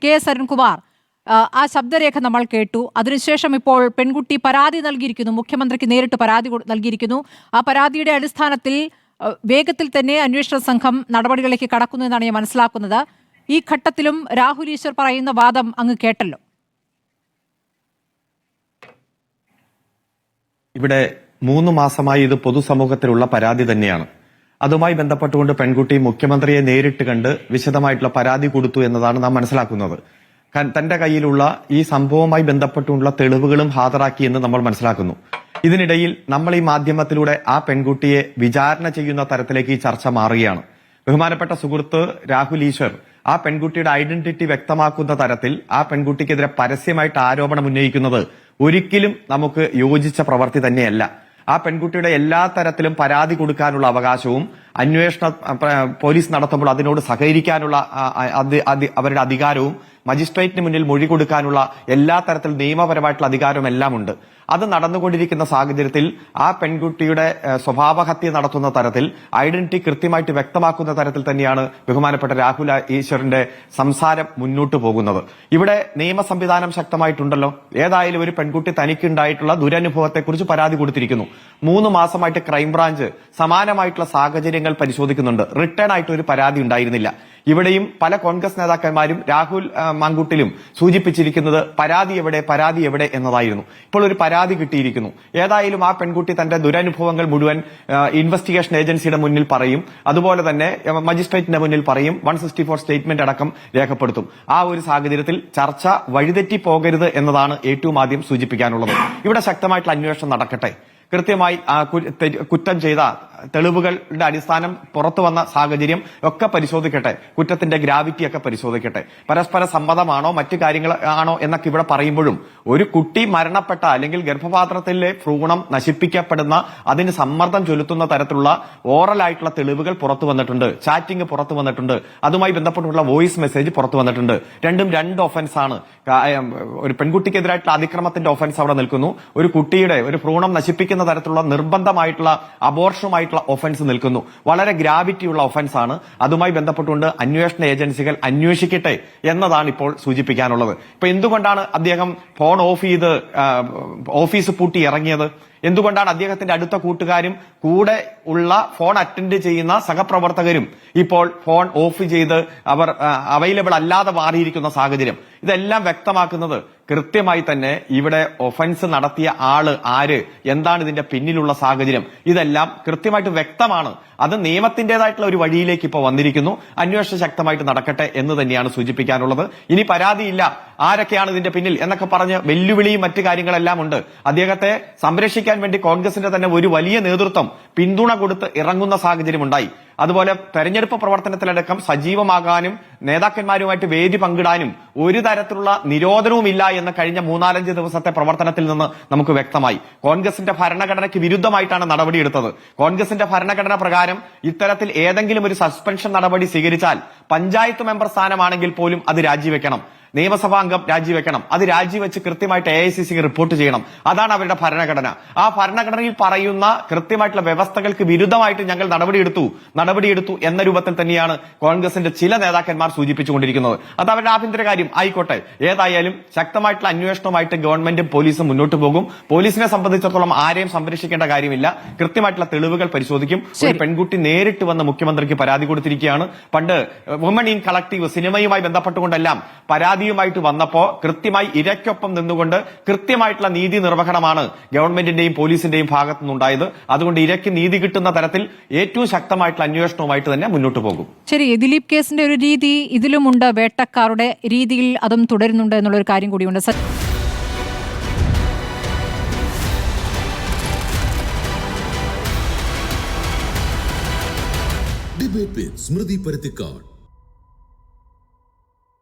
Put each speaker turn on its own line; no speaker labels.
K S Arunkumar ആ ശബ്ദരേഖ നമ്മൾ കേട്ടു. അതിനുശേഷം ഇപ്പോൾ പെൺകുട്ടി പരാതി നൽകിയിരിക്കുന്നു, മുഖ്യമന്ത്രിക്ക് നേരിട്ട് പരാതി നൽകിയിരിക്കുന്നു. ആ പരാതിയുടെ അടിസ്ഥാനത്തിൽ വേഗത്തിൽ തന്നെ അന്വേഷണ സംഘം നടപടികളിലേക്ക് കടക്കുന്നു എന്നാണ് ഞാൻ മനസ്സിലാക്കുന്നത്. ഈ ഘട്ടത്തിലും രാഹുൽ ഈശ്വർ പറയുന്ന വാദം അങ്ങ് കേട്ടല്ലോ.
ഇവിടെ 3 മാസമായി ഇത് പൊതുസമൂഹത്തിലുള്ള പരാതി തന്നെയാണ്. അതുമായി ബന്ധപ്പെട്ടുകൊണ്ട് പെൺകുട്ടി മുഖ്യമന്ത്രിയെ നേരിട്ട് കണ്ട് വിശദമായിട്ടുള്ള പരാതി കൊടുത്തു എന്നതാണ് നാം മനസ്സിലാക്കുന്നത്. തന്റെ കയ്യിലുള്ള ഈ സംഭവവുമായി ബന്ധപ്പെട്ടുള്ള തെളിവുകളും ഹാജരാക്കി എന്ന് നമ്മൾ മനസ്സിലാക്കുന്നു. ഇതിനിടയിൽ നമ്മൾ ഈ മാധ്യമത്തിലൂടെ ആ പെൺകുട്ടിയെ വിചാരണ ചെയ്യുന്ന തരത്തിലേക്ക് ഈ ചർച്ച മാറുകയാണ്. ബഹുമാനപ്പെട്ട സുഹൃത്ത് രാഹുൽ ഈശ്വർ ആ പെൺകുട്ടിയുടെ ഐഡന്റിറ്റി വ്യക്തമാക്കുന്ന തരത്തിൽ ആ പെൺകുട്ടിക്കെതിരെ പരസ്യമായിട്ട് ആരോപണം ഉന്നയിക്കുന്നത് ഒരിക്കലും നമുക്ക് യോജിച്ച പ്രവൃത്തി തന്നെയല്ല. ആ പെൺകുട്ടിയുടെ എല്ലാ തരത്തിലും പരാതി കൊടുക്കാനുള്ള അവകാശവും അന്വേഷണ പോലീസ് നടത്തുമ്പോൾ അതിനോട് സഹകരിക്കാനുള്ള അവരുടെ അധികാരവും മജിസ്ട്രേറ്റിന് മുന്നിൽ മൊഴി കൊടുക്കാനുള്ള എല്ലാ തരത്തിൽ നിയമപരമായിട്ടുള്ള അധികാരവും എല്ലാം ഉണ്ട്. അത് നടന്നുകൊണ്ടിരിക്കുന്ന സാഹചര്യത്തിൽ ആ പെൺകുട്ടിയുടെ സ്വഭാവഹത്യ നടത്തുന്ന തരത്തിൽ ഐഡന്റിറ്റി കൃത്യമായിട്ട് വ്യക്തമാക്കുന്ന തരത്തിൽ തന്നെയാണ് ബഹുമാനപ്പെട്ട രാഹുൽ ഈശ്വറിന്റെ സംസാരം മുന്നോട്ട് പോകുന്നത്. ഇവിടെ നിയമ സംവിധാനം ശക്തമായിട്ടുണ്ടല്ലോ. ഏതായാലും ഒരു പെൺകുട്ടി തനിക്കുണ്ടായിട്ടുള്ള ദുരനുഭവത്തെക്കുറിച്ച് പരാതി കൊടുത്തിരിക്കുന്നു. 3 മാസമായിട്ട് ക്രൈംബ്രാഞ്ച് സമാനമായിട്ടുള്ള സാഹചര്യങ്ങൾ പരിശോധിക്കുന്നുണ്ട്. റിട്ടേൺ ആയിട്ട് ഒരു പരാതി ഉണ്ടായിരുന്നില്ല. ഇവിടെയും പല കോൺഗ്രസ് നേതാക്കന്മാരും രാഹുൽ മാങ്കുട്ടിലും സൂചിപ്പിച്ചിരിക്കുന്നത് പരാതി എവിടെ എന്നതായിരുന്നു. ഇപ്പോൾ ഒരു പരാതി കിട്ടിയിരിക്കുന്നു. ഏതായാലും ആ പെൺകുട്ടി തന്റെ ദുരനുഭവങ്ങൾ മുഴുവൻ ഇൻവെസ്റ്റിഗേഷൻ ഏജൻസിയുടെ മുന്നിൽ പറയും, അതുപോലെ തന്നെ മജിസ്ട്രേറ്റിന്റെ മുന്നിൽ പറയും, 164 സ്റ്റേറ്റ്മെന്റ് അടക്കം രേഖപ്പെടുത്തും. ആ ഒരു സാഹചര്യത്തിൽ ചർച്ച വഴിതെറ്റി പോകരുത് എന്നതാണ് ഏറ്റവും ആദ്യം സൂചിപ്പിക്കാനുള്ളത്. ഇവിടെ ശക്തമായിട്ടുള്ള അന്വേഷണം നടക്കട്ടെ. കൃത്യമായി കുറ്റം ചെയ്ത തെളിവുകളുടെ അടിസ്ഥാനം പുറത്തു വന്ന സാഹചര്യം ഒക്കെ പരിശോധിക്കട്ടെ. കുറ്റത്തിന്റെ ഗ്രാവിറ്റി ഒക്കെ പരിശോധിക്കട്ടെ. പരസ്പര സമ്മതമാണോ മറ്റു കാര്യങ്ങൾ ആണോ എന്നൊക്കെ ഇവിടെ പറയുമ്പോഴും ഒരു കുട്ടി മരണപ്പെട്ട അല്ലെങ്കിൽ ഗർഭപാത്രത്തിലെ ഭ്രൂണം നശിപ്പിക്കപ്പെടുന്ന അതിന് സമ്മർദ്ദം ചെലുത്തുന്ന തരത്തിലുള്ള ഓറൽ ആയിട്ടുള്ള തെളിവുകൾ പുറത്തു വന്നിട്ടുണ്ട്. ചാറ്റിംഗ് പുറത്തു വന്നിട്ടുണ്ട്. അതുമായി ബന്ധപ്പെട്ടുള്ള വോയിസ് മെസ്സേജ് പുറത്തു വന്നിട്ടുണ്ട്. രണ്ടും 2 ഒഫൻസ് ആണ്. ഒരു പെൺകുട്ടിക്കെതിരായിട്ടുള്ള അതിക്രമത്തിന്റെ ഒഫൻസ് അവിടെ നിൽക്കുന്നു. ഒരു കുട്ടിയുടെ ഒരു ഭ്രൂണം നശിപ്പിക്കുന്ന തരത്തിലുള്ള നിർബന്ധമായിട്ടുള്ള അബോർഷനുമായിട്ടുള്ള ഒഫൻസ് നിൽക്കുന്നു. വളരെ ഗ്രാവിറ്റിയുള്ള ഒഫൻസ് ആണ്. അതുമായി ബന്ധപ്പെട്ടുകൊണ്ട് അന്വേഷണ ഏജൻസികൾ അന്വേഷിക്കട്ടെ എന്നതാണ് ഇപ്പോൾ സൂചിപ്പിക്കാനുള്ളത്. ഇപ്പൊ എന്തുകൊണ്ടാണ് അദ്ദേഹം ഫോൺ ഓഫ് ചെയ്ത് ഓഫീസ് പൂട്ടി ഇറങ്ങിയത്? എന്തുകൊണ്ടാണ് അദ്ദേഹത്തിന്റെ അടുത്ത കൂട്ടുകാരും കൂടെ ഉള്ള ഫോൺ അറ്റൻഡ് ചെയ്യുന്ന സഹപ്രവർത്തകരും ഇപ്പോൾ ഫോൺ ഓഫ് ചെയ്ത് അവർ അവൈലബിൾ അല്ലാതെ മാറിയിരിക്കുന്ന സാഹചര്യം? ഇതെല്ലാം വ്യക്തമാക്കുന്നത് കൃത്യമായി തന്നെ ഇവിടെ ഒഫൻസ് നടത്തിയ ആര്, എന്താണ് ഇതിന്റെ പിന്നിലുള്ള സാഹചര്യം, ഇതെല്ലാം കൃത്യമായിട്ട് വ്യക്തമാണ്. അത് നിയമത്തിന്റേതായിട്ടുള്ള ഒരു വഴിയിലേക്ക് ഇപ്പോൾ വന്നിരിക്കുന്നു. അന്വേഷണം ശക്തമായിട്ട് നടക്കട്ടെ എന്ന് തന്നെയാണ് സൂചിപ്പിക്കാനുള്ളത്. ഇനി പരാതിയില്ല, ആരൊക്കെയാണ് ഇതിന്റെ പിന്നിൽ എന്നൊക്കെ പറഞ്ഞ് വെല്ലുവിളിയും മറ്റു കാര്യങ്ങളെല്ലാം ഉണ്ട്. അദ്ദേഹത്തെ സംരക്ഷിക്കാൻ വേണ്ടി കോൺഗ്രസിന്റെ തന്നെ ഒരു വലിയ നേതൃത്വം പിന്തുണ കൊടുത്ത് ഇറങ്ങുന്ന സാഹചര്യം ഉണ്ടായി. അതുപോലെ തെരഞ്ഞെടുപ്പ് പ്രവർത്തനത്തിലടക്കം സജീവമാകാനും നേതാക്കന്മാരുമായിട്ട് വേദി പങ്കിടാനും ഒരു തരത്തിലുള്ള നിരോധനവുമില്ല എന്ന് കഴിഞ്ഞ 3-4 ദിവസത്തെ പ്രവർത്തനത്തിൽ നിന്ന് നമുക്ക് വ്യക്തമായി. കോൺഗ്രസിന്റെ ഭരണഘടനയ്ക്ക് വിരുദ്ധമായിട്ടാണ് നടപടിയെടുത്തത്. കോൺഗ്രസിന്റെ ഭരണഘടന പ്രകാരം ഇത്തരത്തിൽ ഏതെങ്കിലും ഒരു സസ്പെൻഷൻ നടപടി സ്വീകരിച്ചാൽ പഞ്ചായത്ത് മെമ്പർ സ്ഥാനമാണെങ്കിൽ പോലും അത് രാജിവെക്കണം. നിയമസഭാ അംഗം രാജിവെക്കണം. അത് രാജിവെച്ച് കൃത്യമായിട്ട് AICCക്ക് റിപ്പോർട്ട് ചെയ്യണം. അതാണ് അവരുടെ ഭരണഘടന. ആ ഭരണഘടനയിൽ പറയുന്ന കൃത്യമായിട്ടുള്ള വ്യവസ്ഥകൾക്ക് വിരുദ്ധമായിട്ട് ഞങ്ങൾ നടപടിയെടുത്തു എന്ന രൂപത്തിൽ തന്നെയാണ് കോൺഗ്രസിന്റെ ചില നേതാക്കന്മാർ സൂചിപ്പിച്ചുകൊണ്ടിരിക്കുന്നത്. അത് അവരുടെ ആഭ്യന്തര കാര്യം ആയിക്കോട്ടെ. ഏതായാലും ശക്തമായിട്ടുള്ള അന്വേഷണവുമായിട്ട് ഗവൺമെന്റും പോലീസും മുന്നോട്ട് പോകും. പോലീസിനെ സംബന്ധിച്ചിടത്തോളം ആരെയും സംരക്ഷിക്കേണ്ട കാര്യമില്ല. കൃത്യമായിട്ടുള്ള തെളിവുകൾ പരിശോധിക്കും. ഒരു പെൺകുട്ടി നേരിട്ട് വന്ന് മുഖ്യമന്ത്രിക്ക് പരാതി കൊടുത്തിരിക്കുകയാണ്. പണ്ട് വുമൺ ഇൻ കളക്ടീവ് സിനിമയുമായി ബന്ധപ്പെട്ടുകൊണ്ടെല്ലാം പരാതിയുമായിട്ട് വന്നപ്പോ കൃത്യമായി ഇരയ്ക്കൊപ്പം നിന്നുകൊണ്ട് കൃത്യമായിട്ടുള്ള നീതി നിർവഹണമാണ് ഗവൺമെന്റിന്റെയും പോലീസിന്റെയും ഭാഗത്തു നിന്നുണ്ടായത്. അതുകൊണ്ട് ഇരയ്ക്ക് നീതി കിട്ടുന്ന തരത്തിൽ ഏറ്റവും ശക്തമായിട്ടുള്ള അന്വേഷണവുമായിട്ട് തന്നെ മുന്നോട്ട് പോകും.
ശരി, ദിലീപ് കേസിന്റെ ഒരു രീതി ഇതിലുമുണ്ട്, വേട്ടക്കാരുടെ രീതിയിൽ അതും തുടരുന്നുണ്ട് എന്നുള്ളൊരു കാര്യം കൂടിയുണ്ട്.
ഡിബേറ്റ് വിത്ത് സ്മൃതി പരുത്തിക്കാട്.